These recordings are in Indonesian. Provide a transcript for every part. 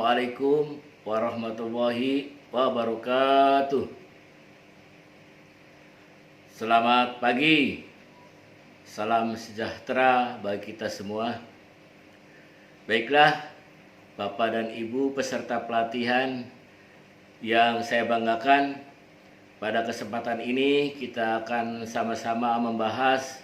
Assalamualaikum warahmatullahi wabarakatuh. Selamat pagi, salam sejahtera bagi kita semua. Baiklah, Bapak dan Ibu peserta pelatihan yang saya banggakan, pada kesempatan ini kita akan sama-sama membahas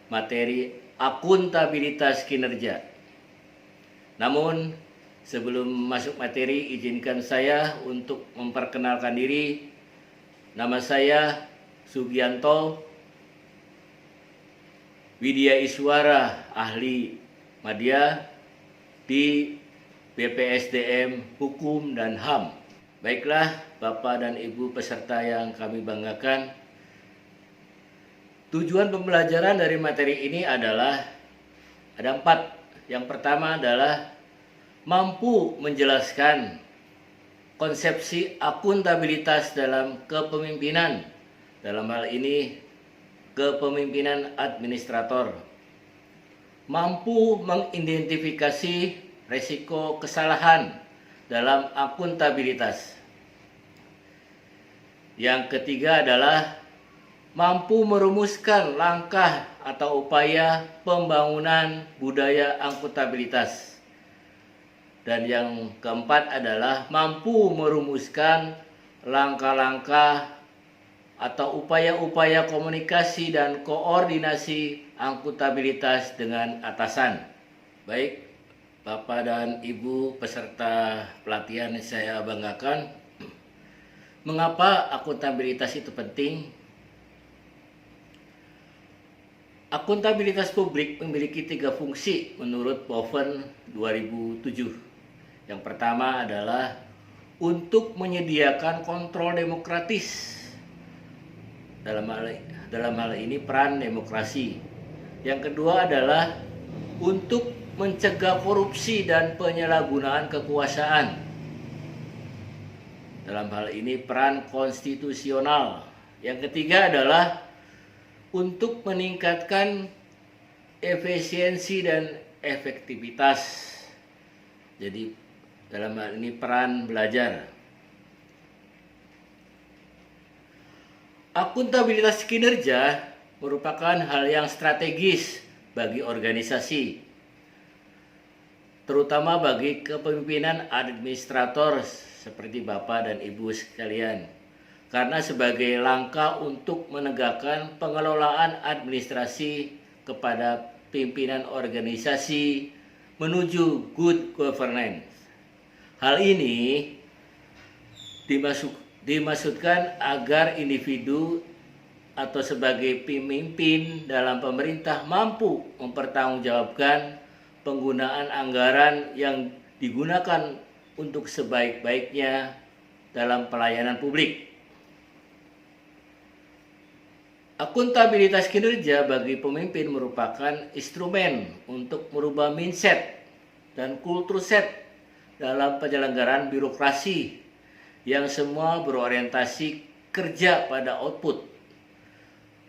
materi akuntabilitas kinerja. Namun, sebelum masuk materi, izinkan saya untuk memperkenalkan diri. Nama saya Sugianto Widya Iswara, ahli madya di BPSDM Hukum dan HAM. Baiklah, Bapak dan Ibu peserta yang kami banggakan, tujuan pembelajaran dari materi ini adalah ada 4. Yang pertama adalah mampu menjelaskan konsepsi akuntabilitas dalam kepemimpinan, dalam hal ini kepemimpinan administrator. Mampu mengidentifikasi risiko kesalahan dalam akuntabilitas. Yang ketiga adalah mampu merumuskan langkah atau upaya pembangunan budaya akuntabilitas. Dan yang keempat adalah mampu merumuskan langkah-langkah atau upaya-upaya komunikasi dan koordinasi akuntabilitas dengan atasan. Baik, Bapak dan Ibu peserta pelatihan yang saya banggakan, mengapa akuntabilitas itu penting? Akuntabilitas publik memiliki 3 fungsi menurut Boven 2007. Yang pertama adalah untuk menyediakan kontrol demokratis. Dalam hal ini peran demokrasi. Yang kedua adalah untuk mencegah korupsi dan penyalahgunaan kekuasaan. Dalam hal ini peran konstitusional. Yang ketiga adalah untuk meningkatkan efisiensi dan efektivitas. Jadi dalam hal ini peran belajar. Akuntabilitas kinerja merupakan hal yang strategis bagi organisasi, terutama bagi kepemimpinan administrator seperti Bapak dan Ibu sekalian. Karena sebagai langkah untuk menegakkan pengelolaan administrasi kepada pimpinan organisasi menuju good governance. Hal ini dimaksudkan agar individu atau sebagai pemimpin dalam pemerintah mampu mempertanggungjawabkan penggunaan anggaran yang digunakan untuk sebaik-baiknya dalam pelayanan publik. Akuntabilitas kinerja bagi pemimpin merupakan instrumen untuk merubah mindset dan kultur set dalam penyelenggaraan birokrasi yang semua berorientasi kerja pada output,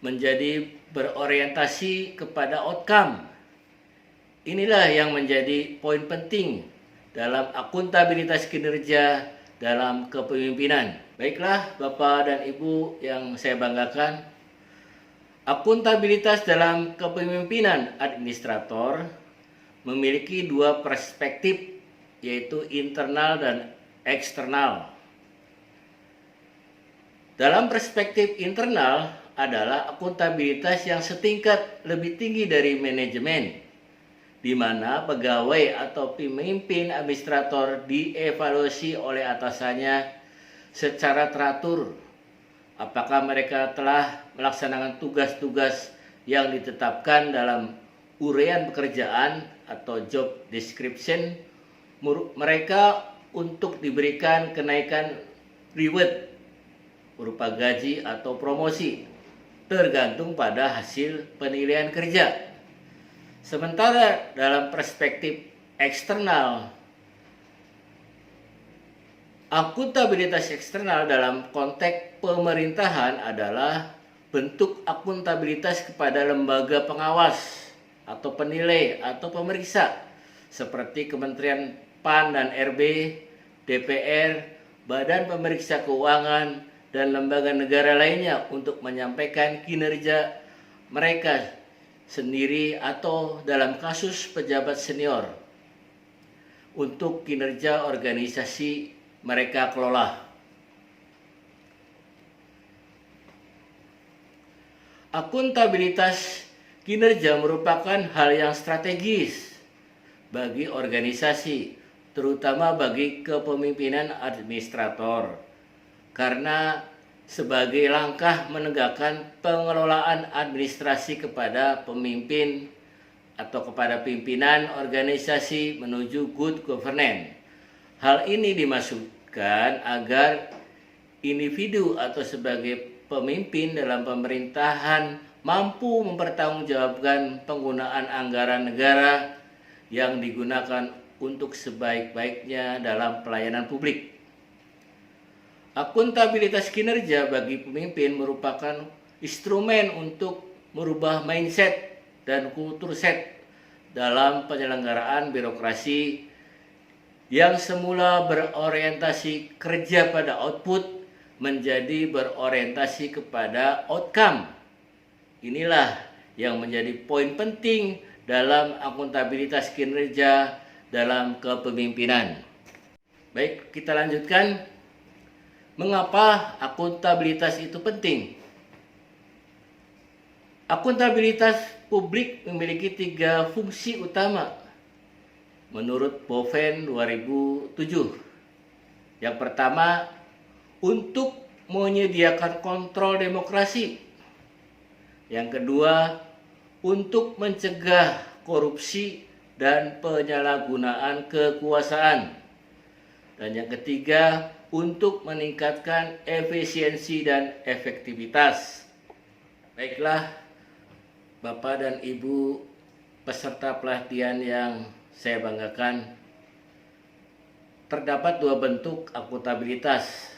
menjadi berorientasi kepada outcome. Inilah yang menjadi poin penting dalam akuntabilitas kinerja dalam kepemimpinan. Baiklah, Bapak dan Ibu yang saya banggakan, akuntabilitas dalam kepemimpinan administrator memiliki 2 perspektif, yaitu internal dan eksternal. Dalam perspektif internal adalah akuntabilitas yang setingkat lebih tinggi dari manajemen, di mana pegawai atau pemimpin administrator dievaluasi oleh atasannya secara teratur. Apakah mereka telah melaksanakan tugas-tugas yang ditetapkan dalam uraian pekerjaan atau job description mereka untuk diberikan kenaikan reward berupa gaji atau promosi, tergantung pada hasil penilaian kerja. Sementara dalam perspektif eksternal, akuntabilitas eksternal dalam konteks pemerintahan adalah bentuk akuntabilitas kepada lembaga pengawas atau penilai atau pemeriksa seperti Kementerian PAN dan RB, DPR, Badan Pemeriksa Keuangan, dan lembaga negara lainnya untuk menyampaikan kinerja mereka sendiri atau dalam kasus pejabat senior untuk kinerja organisasi mereka kelola. Akuntabilitas kinerja merupakan hal yang strategis bagi organisasi, terutama bagi kepemimpinan administrator, karena sebagai langkah menegakkan pengelolaan administrasi kepada pemimpin atau kepada pimpinan organisasi menuju good governance. Hal ini dimaksudkan agar individu atau sebagai pemimpin dalam pemerintahan mampu mempertanggungjawabkan penggunaan anggaran negara yang digunakan untuk sebaik-baiknya dalam pelayanan publik. Akuntabilitas kinerja bagi pemimpin merupakan instrumen untuk merubah mindset dan kultur set dalam penyelenggaraan birokrasi yang semula berorientasi kerja pada output menjadi berorientasi kepada outcome. Inilah yang menjadi poin penting dalam akuntabilitas kinerja dalam kepemimpinan. Baik, kita lanjutkan. Mengapa akuntabilitas itu penting? Akuntabilitas publik memiliki 3 fungsi utama menurut Boven 2007. Yang pertama, untuk menyediakan kontrol demokrasi. Yang kedua, untuk mencegah korupsi dan penyalahgunaan kekuasaan. Dan yang ketiga, untuk meningkatkan efisiensi dan efektivitas. Baiklah, Bapak dan Ibu peserta pelatihan yang saya banggakan, terdapat 2 bentuk akuntabilitas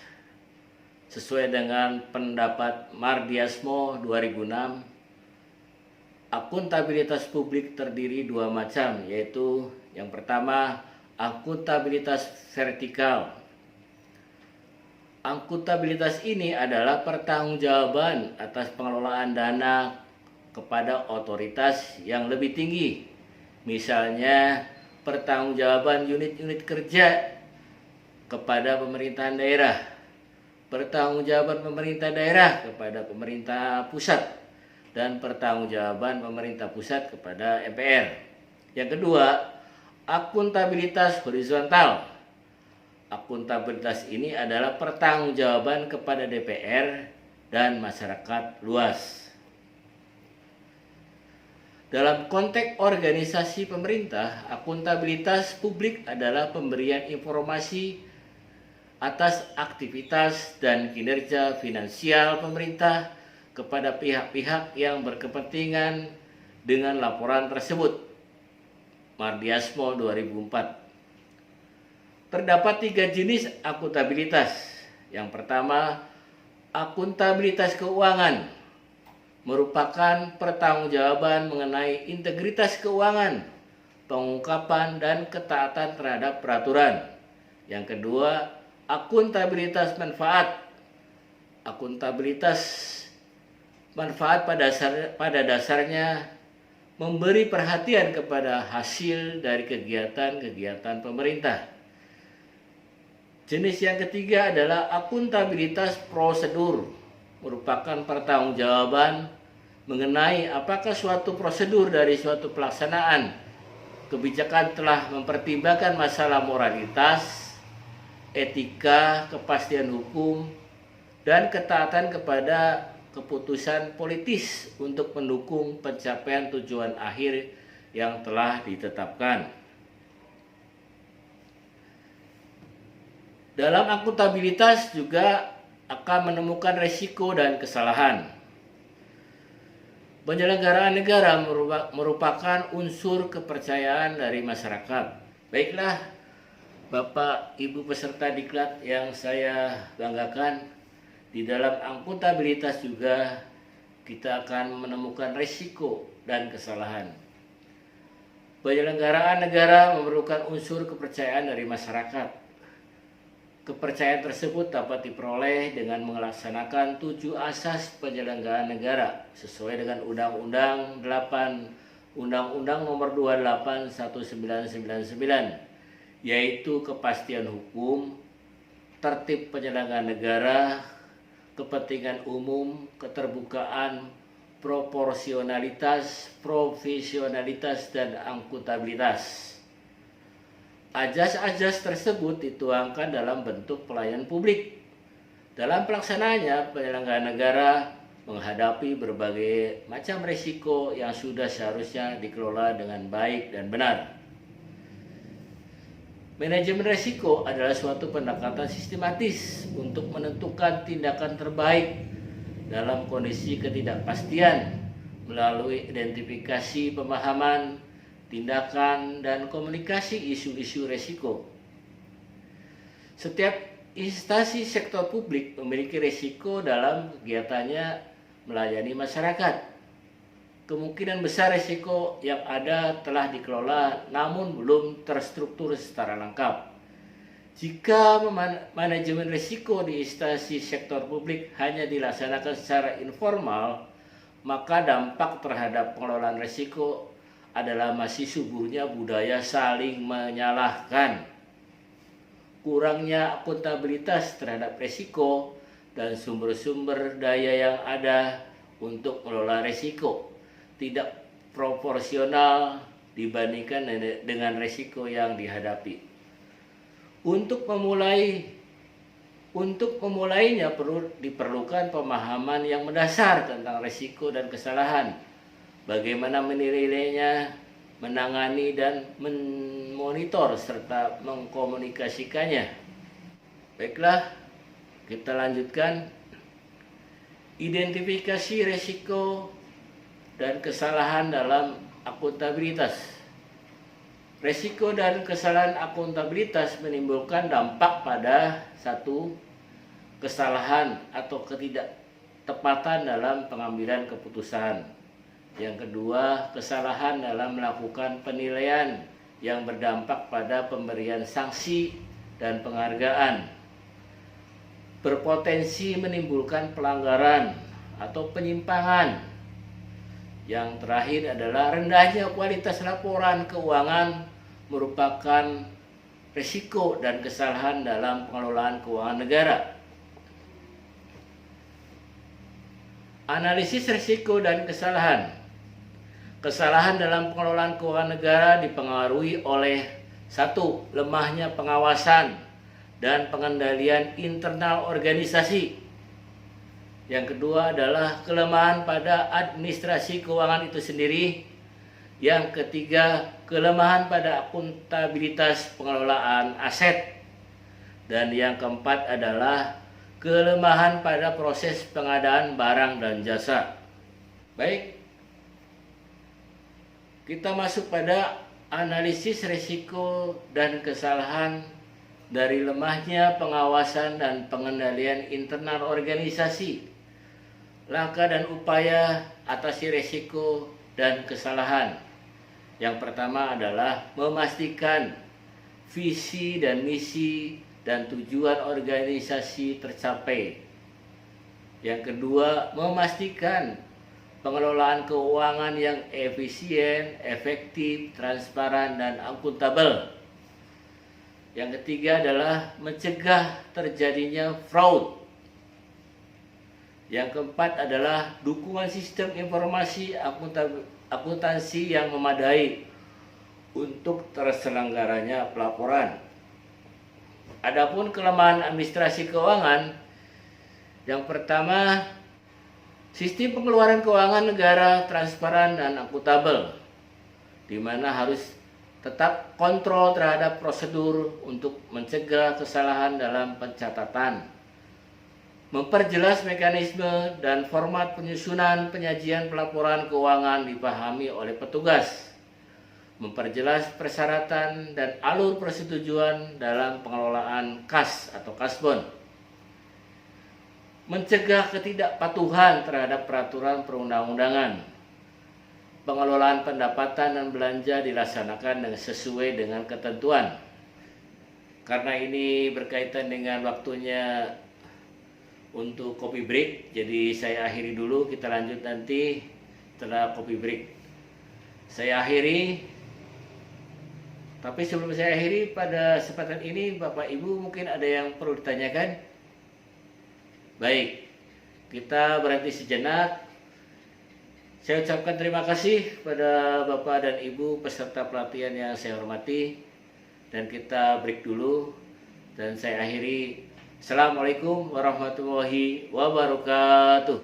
sesuai dengan pendapat Mardiasmo 2006. Akuntabilitas publik terdiri 2 macam, yaitu yang pertama akuntabilitas vertikal. Akuntabilitas ini adalah pertanggungjawaban atas pengelolaan dana kepada otoritas yang lebih tinggi. Misalnya, pertanggungjawaban unit-unit kerja kepada pemerintahan daerah, pertanggungjawaban pemerintah daerah kepada pemerintah pusat, dan pertanggungjawaban pemerintah pusat kepada MPR. Yang kedua, akuntabilitas horizontal. Akuntabilitas ini adalah pertanggungjawaban kepada DPR dan masyarakat luas. Dalam konteks organisasi pemerintah, akuntabilitas publik adalah pemberian informasi atas aktivitas dan kinerja finansial pemerintah kepada pihak-pihak yang berkepentingan dengan laporan tersebut. Mardiasmo 2004. Terdapat 3 jenis akuntabilitas. Yang pertama, akuntabilitas keuangan merupakan pertanggungjawaban mengenai integritas keuangan, pengungkapan dan ketaatan terhadap peraturan. Yang kedua, akuntabilitas manfaat. Akuntabilitas manfaat pada dasarnya memberi perhatian kepada hasil dari kegiatan-kegiatan pemerintah. Jenis yang ketiga adalah akuntabilitas prosedur, merupakan pertanggungjawaban mengenai apakah suatu prosedur dari suatu pelaksanaan kebijakan telah mempertimbangkan masalah moralitas, etika, kepastian hukum, dan ketaatan kepada keputusan politis untuk mendukung pencapaian tujuan akhir yang telah ditetapkan. Dalam akuntabilitas juga akan menemukan risiko dan kesalahan. Penyelenggaraan negara merupakan unsur kepercayaan dari masyarakat. Baiklah, Bapak Ibu peserta diklat yang saya banggakan, di dalam akuntabilitas juga kita akan menemukan risiko dan kesalahan. Penyelenggaraan negara memerlukan unsur kepercayaan dari masyarakat. Kepercayaan tersebut dapat diperoleh dengan melaksanakan 7 asas penyelenggaraan negara sesuai dengan Undang-Undang 8 Undang-Undang Nomor 28 1999, yaitu kepastian hukum, tertib penyelenggaraan negara, kepentingan umum, keterbukaan, proporsionalitas, profesionalitas, dan akuntabilitas. Ajas-ajas tersebut dituangkan dalam bentuk pelayanan publik. Dalam pelaksanaannya, penyelenggara negara menghadapi berbagai macam risiko yang sudah seharusnya dikelola dengan baik dan benar. Manajemen risiko adalah suatu pendekatan sistematis untuk menentukan tindakan terbaik dalam kondisi ketidakpastian melalui identifikasi pemahaman, tindakan, dan komunikasi isu-isu risiko. Setiap instansi sektor publik memiliki risiko dalam kegiatannya melayani masyarakat. Kemungkinan besar risiko yang ada telah dikelola namun belum terstruktur secara lengkap. Jika manajemen risiko di instansi sektor publik hanya dilaksanakan secara informal, maka dampak terhadap pengelolaan risiko adalah masih suburnya budaya saling menyalahkan, kurangnya akuntabilitas terhadap risiko, dan sumber-sumber daya yang ada untuk mengelola risiko tidak proporsional dibandingkan dengan risiko yang dihadapi. Untuk memulainya diperlukan pemahaman yang mendasar tentang risiko dan kesalahan, bagaimana menilainya, menangani dan memonitor serta mengkomunikasikannya. Baiklah, kita lanjutkan. Identifikasi risiko dan kesalahan dalam akuntabilitas. Risiko dan kesalahan akuntabilitas menimbulkan dampak pada satu, kesalahan atau ketidaktepatan dalam pengambilan keputusan. Yang kedua, kesalahan dalam melakukan penilaian yang berdampak pada pemberian sanksi dan penghargaan. Berpotensi menimbulkan pelanggaran atau penyimpangan. Yang terakhir adalah rendahnya kualitas laporan keuangan merupakan risiko dan kesalahan dalam pengelolaan keuangan negara. Analisis risiko dan kesalahan. Kesalahan dalam pengelolaan keuangan negara dipengaruhi oleh 1. Lemahnya pengawasan dan pengendalian internal organisasi. Yang kedua adalah kelemahan pada administrasi keuangan itu sendiri. Yang ketiga, kelemahan pada akuntabilitas pengelolaan aset. Dan yang keempat adalah kelemahan pada proses pengadaan barang dan jasa. Baik, kita masuk pada analisis risiko dan kesalahan dari lemahnya pengawasan dan pengendalian internal organisasi. Langkah dan upaya atasi risiko dan kesalahan. Yang pertama adalah memastikan visi dan misi dan tujuan organisasi tercapai. Yang kedua, memastikan pengelolaan keuangan yang efisien, efektif, transparan, dan akuntabel. Yang ketiga adalah mencegah terjadinya fraud. Yang keempat adalah dukungan sistem informasi akuntansi yang memadai untuk terselenggaranya pelaporan. Adapun kelemahan administrasi keuangan, yang pertama, sistem pengeluaran keuangan negara transparan dan akuntabel, di mana harus tetap kontrol terhadap prosedur untuk mencegah kesalahan dalam pencatatan. Memperjelas mekanisme dan format penyusunan penyajian pelaporan keuangan dipahami oleh petugas. Memperjelas persyaratan dan alur persetujuan dalam pengelolaan kas atau kasbon. Mencegah ketidakpatuhan terhadap peraturan perundang-undangan. pengelolaan pendapatan dan belanja dilaksanakan sesuai dengan ketentuan. Karena ini berkaitan dengan waktunya untuk coffee break, jadi saya akhiri dulu, kita lanjut nanti setelah coffee break. Saya akhiri, tapi sebelum saya akhiri pada kesempatan ini, Bapak Ibu mungkin ada yang perlu ditanyakan? Baik, kita berhenti sejenak. Saya ucapkan terima kasih kepada Bapak dan Ibu peserta pelatihan yang saya hormati. Dan kita break dulu. Dan saya akhiri. Assalamualaikum warahmatullahi wabarakatuh.